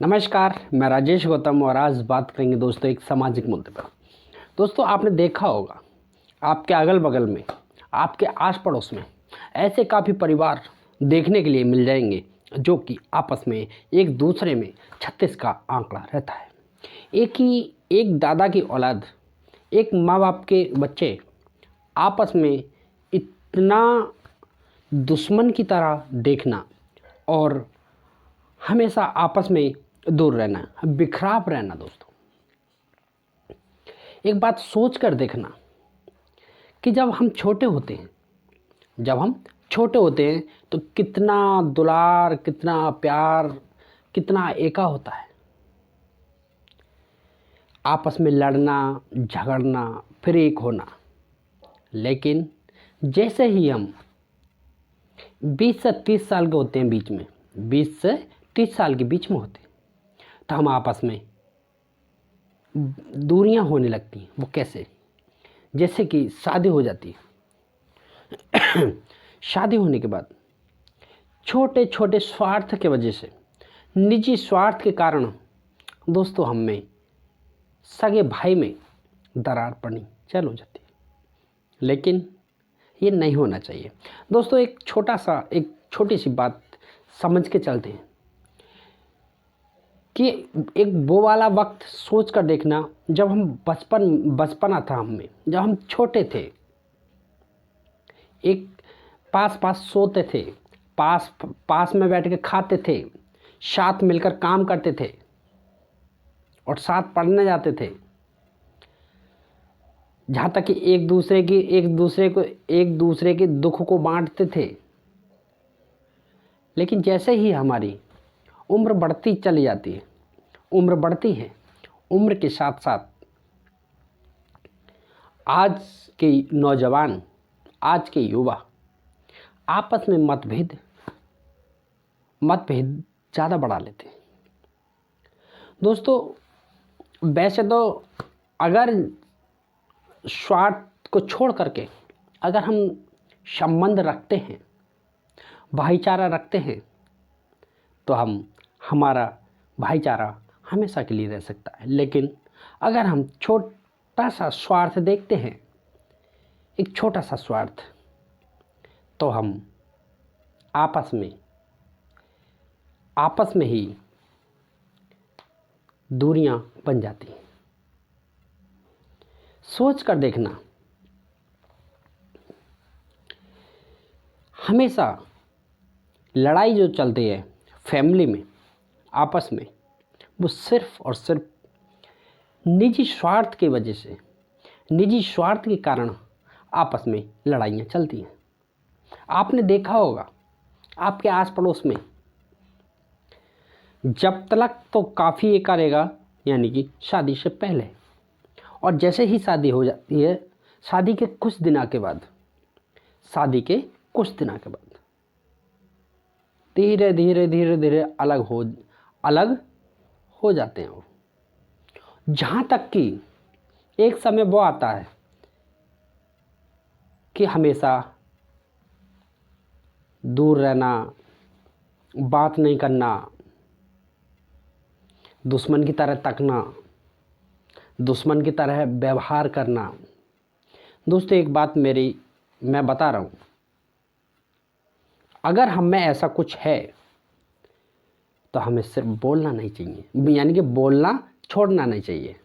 नमस्कार, मैं राजेश गौतम और आज बात करेंगे दोस्तों एक सामाजिक मुद्दे पर। दोस्तों आपने देखा होगा आपके अगल बगल में, आपके आस पड़ोस में ऐसे काफ़ी परिवार देखने के लिए मिल जाएंगे जो कि आपस में एक दूसरे में 36 का आंकड़ा रहता है। एक दादा की औलाद, एक माँ बाप के बच्चे आपस में इतना दुश्मन की तरह देखना और हमेशा आपस में दूर रहना, बिखराव रहना। दोस्तों एक बात सोच कर देखना कि जब हम छोटे होते हैं तो कितना दुलार, कितना प्यार, कितना एका होता है। आपस में लड़ना, झगड़ना, फिर एक होना। लेकिन जैसे ही हम 20 से 30 साल के होते हैं, 20 से 30 साल के बीच में होते हैं, तो हम आपस में दूरियां होने लगती हैं। वो कैसे? जैसे कि शादी हो जाती है। शादी होने के बाद छोटे छोटे स्वार्थ के वजह से, निजी स्वार्थ के कारण दोस्तों हम में, सगे भाई में दरार पड़नी चालू हो जाती है। लेकिन ये नहीं होना चाहिए। दोस्तों एक छोटी सी बात समझ के चलते हैं कि एक वो वाला वक्त सोच कर देखना जब हम बचपना था हम में, जब हम छोटे थे, एक पास पास सोते थे, पास पास में बैठ के खाते थे, साथ मिलकर काम करते थे और साथ पढ़ने जाते थे। जहाँ तक कि एक दूसरे के दुख को बांटते थे। लेकिन जैसे ही हमारी उम्र बढ़ती चली जाती है, उम्र बढ़ती है, उम्र के साथ साथ आज के नौजवान, आज के युवा आपस में मतभेद ज़्यादा बढ़ा लेते हैं। दोस्तों वैसे तो अगर स्वार्थ को छोड़ करके अगर हम संबंध रखते हैं, भाईचारा रखते हैं, तो हमारा भाईचारा हमेशा के लिए रह सकता है। लेकिन अगर हम छोटा सा स्वार्थ देखते हैं, एक छोटा सा स्वार्थ, तो हम आपस में ही दूरियां बन जाती हैं। सोच कर देखना, हमेशा लड़ाई जो चलती है फैमिली में आपस में, वो सिर्फ और सिर्फ निजी स्वार्थ की वजह से, निजी स्वार्थ के कारण आपस में लड़ाइयाँ चलती हैं। आपने देखा होगा आपके आस पड़ोस में, जब तक तो काफ़ी ये करेगा, यानी कि शादी से पहले, और जैसे ही शादी हो जाती है, शादी के कुछ दिनों के बाद धीरे धीरे धीरे धीरे अलग हो जाते हैं वो। जहाँ तक कि एक समय वो आता है कि हमेशा दूर रहना, बात नहीं करना, दुश्मन की तरह तकना, दुश्मन की तरह व्यवहार करना। दोस्तों एक बात मैं बता रहा हूँ, अगर हम में ऐसा कुछ है तो हमें सिर्फ बोलना नहीं चाहिए, यानी कि बोलना छोड़ना नहीं चाहिए।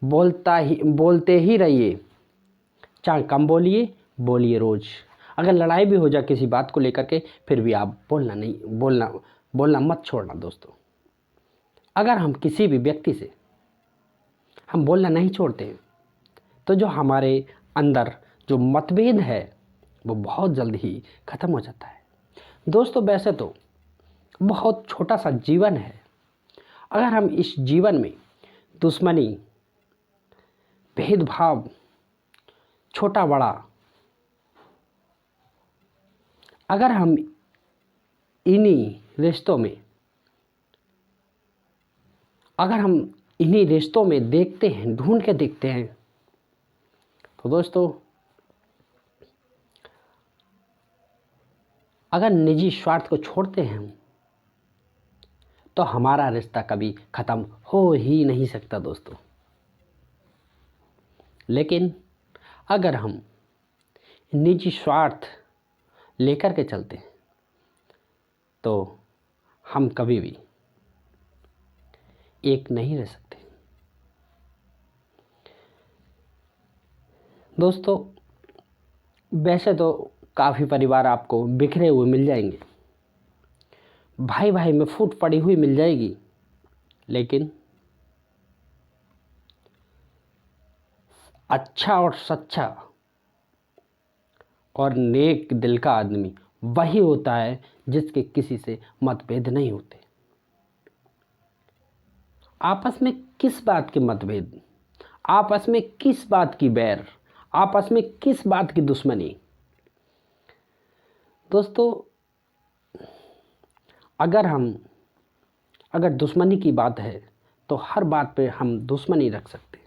बोलते ही रहिए, चाहे कम बोलिए रोज। अगर लड़ाई भी हो जाए किसी बात को लेकर के, फिर भी आप बोलना मत छोड़ना। दोस्तों अगर हम किसी भी व्यक्ति से हम बोलना नहीं छोड़ते हैं, तो जो हमारे अंदर जो मतभेद है वो बहुत जल्द ही ख़त्म हो जाता है। दोस्तों वैसे तो बहुत छोटा सा जीवन है। अगर हम इस जीवन में दुश्मनी, भेदभाव, छोटा बड़ा, अगर हम इन्हीं रिश्तों में देखते हैं, ढूंढ के देखते हैं, तो दोस्तों अगर निजी स्वार्थ को छोड़ते हैं हम, तो हमारा रिश्ता कभी ख़त्म हो ही नहीं सकता दोस्तों। लेकिन अगर हम निजी स्वार्थ लेकर के चलते हैं तो हम कभी भी एक नहीं रह सकते। दोस्तों, वैसे तो काफ़ी परिवार आपको बिखरे हुए मिल जाएंगे, भाई भाई में फूट पड़ी हुई मिल जाएगी, लेकिन अच्छा और सच्चा और नेक दिल का आदमी वही होता है जिसके किसी से मतभेद नहीं होते। आपस में किस बात के मतभेद, आपस में किस बात की बैर, आपस में किस बात की दुश्मनी। दोस्तों, अगर दुश्मनी की बात है तो हर बात पे हम दुश्मनी रख सकते हैं।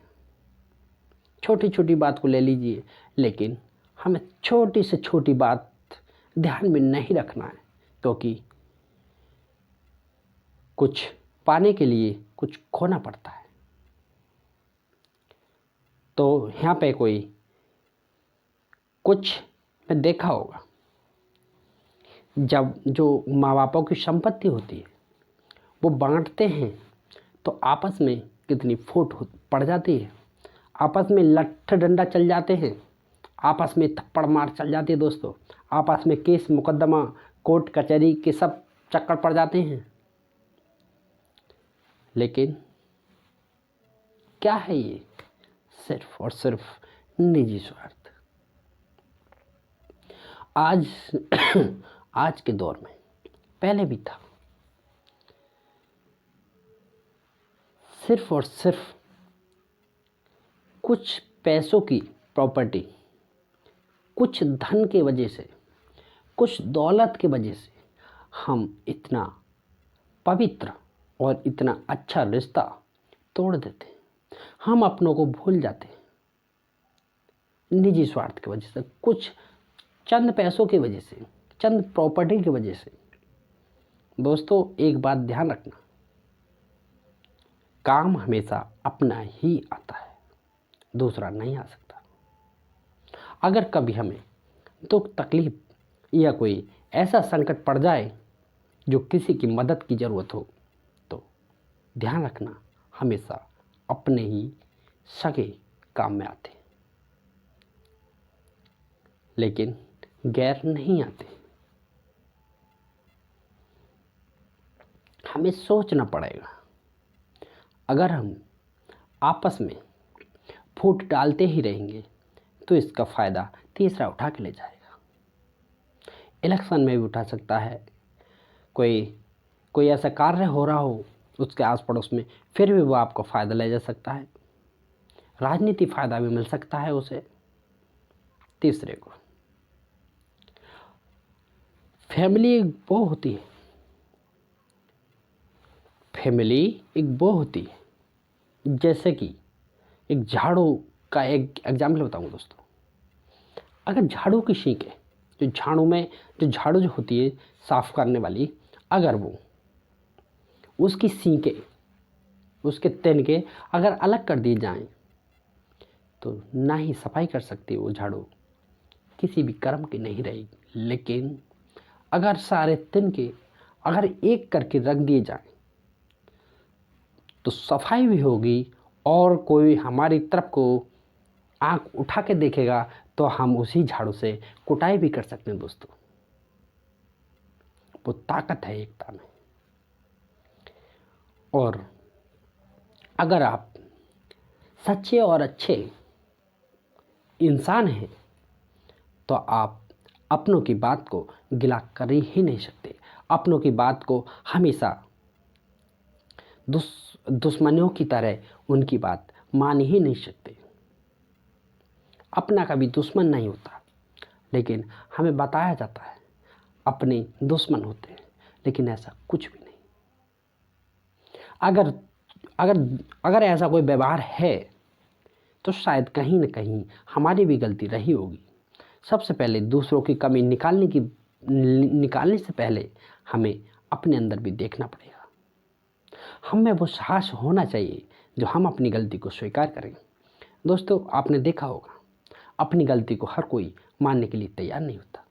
छोटी छोटी बात को ले लीजिए, लेकिन हमें छोटी से छोटी बात ध्यान में नहीं रखना है, क्योंकि कुछ पाने के लिए कुछ खोना पड़ता है। तो यहाँ पे कुछ मैं देखा होगा, जब जो माँ बापों की संपत्ति होती है वो बांटते हैं तो आपस में कितनी फूट पड़ जाती है, आपस में लट्ठ डंडा चल जाते हैं, आपस में थप्पड़ मार चल जाती है दोस्तों, आपस में केस मुकदमा कोर्ट कचहरी के सब चक्कर पड़ जाते हैं। लेकिन क्या है ये? सिर्फ और सिर्फ निजी स्वार्थ। आज के दौर में, पहले भी था, सिर्फ और सिर्फ कुछ पैसों की प्रॉपर्टी, कुछ धन के वजह से, कुछ दौलत के वजह से हम इतना पवित्र और इतना अच्छा रिश्ता तोड़ देते हैं। हम अपनों को भूल जाते हैं निजी स्वार्थ की वजह से, कुछ चंद पैसों की वजह से, चंद प्रॉपर्टी की वजह से। दोस्तों, एक बात ध्यान रखना, काम हमेशा अपना ही आता है, दूसरा नहीं आ सकता। अगर कभी हमें दुख तकलीफ या कोई ऐसा संकट पड़ जाए जो किसी की मदद की ज़रूरत हो, तो ध्यान रखना, हमेशा अपने ही सगे काम में आते, लेकिन गैर नहीं आते। हमें सोचना पड़ेगा, अगर हम आपस में फूट डालते ही रहेंगे तो इसका फ़ायदा तीसरा उठा के ले जाएगा। इलेक्शन में भी उठा सकता है, कोई ऐसा कार्य हो रहा हो उसके आस पड़ोस में, फिर भी वो आपको फ़ायदा ले जा सकता है, राजनीति फ़ायदा भी मिल सकता है उसे। तीसरे को, फैमिली एक वो होती है, फैमिली एक वो होती है जैसे कि एक झाड़ू का एक एग्जाम्पल बताऊंगा दोस्तों। अगर झाड़ू की सींक है, जो झाड़ू जो होती है साफ करने वाली, अगर वो उसकी सींकें, उसके तिनके अगर अलग कर दिए जाएं तो ना ही सफाई कर सकती वो झाड़ू, किसी भी कर्म की नहीं रहेगी। लेकिन अगर सारे तिनके अगर एक करके रख दिए जाएं तो सफाई भी होगी, और कोई हमारी तरफ को आंख उठा के देखेगा तो हम उसी झाड़ू से कुटाई भी कर सकते हैं दोस्तों। वो ताकत है एकता में। और अगर आप सच्चे और अच्छे इंसान हैं तो आप अपनों की बात को गिला कर ही नहीं सकते, अपनों की बात को हमेशा दुश्मनों की तरह उनकी बात मान ही नहीं सकते। अपना कभी दुश्मन नहीं होता, लेकिन हमें बताया जाता है अपने दुश्मन होते हैं, लेकिन ऐसा कुछ भी नहीं। अगर अगर अगर ऐसा कोई व्यवहार है तो शायद कहीं न कहीं हमारी भी गलती रही होगी। सबसे पहले दूसरों की कमी निकालने से पहले हमें अपने अंदर भी देखना पड़ेगा। हम में वो साहस होना चाहिए जो हम अपनी गलती को स्वीकार करें। दोस्तों, आपने देखा होगा, अपनी गलती को हर कोई मानने के लिए तैयार नहीं होता।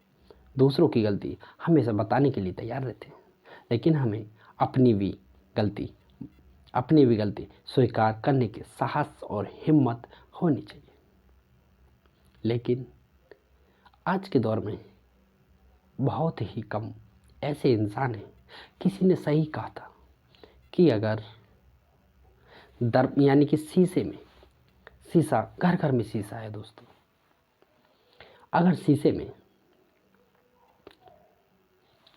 दूसरों की गलती हमेशा बताने के लिए तैयार रहते हैं, लेकिन हमें अपनी भी गलती स्वीकार करने के साहस और हिम्मत होनी चाहिए। लेकिन आज के दौर में बहुत ही कम ऐसे इंसान हैं। किसी ने सही कहा था कि अगर यानी कि शीशा घर घर में शीशा है दोस्तों। अगर शीशे में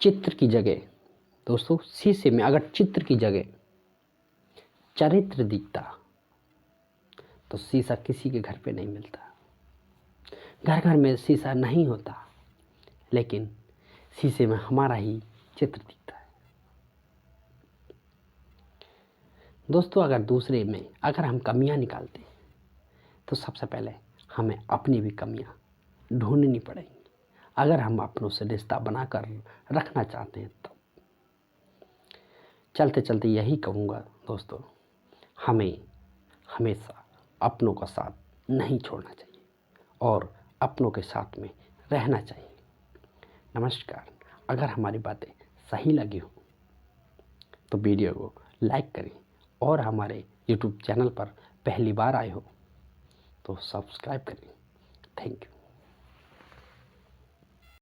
चित्र की जगह दोस्तों, शीशे में अगर चित्र की जगह चरित्र दिखता तो शीशा किसी के घर पे नहीं मिलता। घर घर में शीशा नहीं होता, लेकिन शीशे में हमारा ही चित्र दिखता है। दोस्तों, अगर हम कमियां निकालते हैं तो सबसे पहले हमें अपनी भी कमियां ढूंढनी पड़ेंगी। अगर हम अपनों से रिश्ता बनाकर रखना चाहते हैं तो चलते चलते यही कहूँगा दोस्तों, हमें हमेशा अपनों का साथ नहीं छोड़ना चाहिए और अपनों के साथ में रहना चाहिए। नमस्कार। अगर हमारी बातें सही लगी हो तो वीडियो को लाइक करें और हमारे YouTube चैनल पर पहली बार आए हो तो सब्सक्राइब करें। Thank you.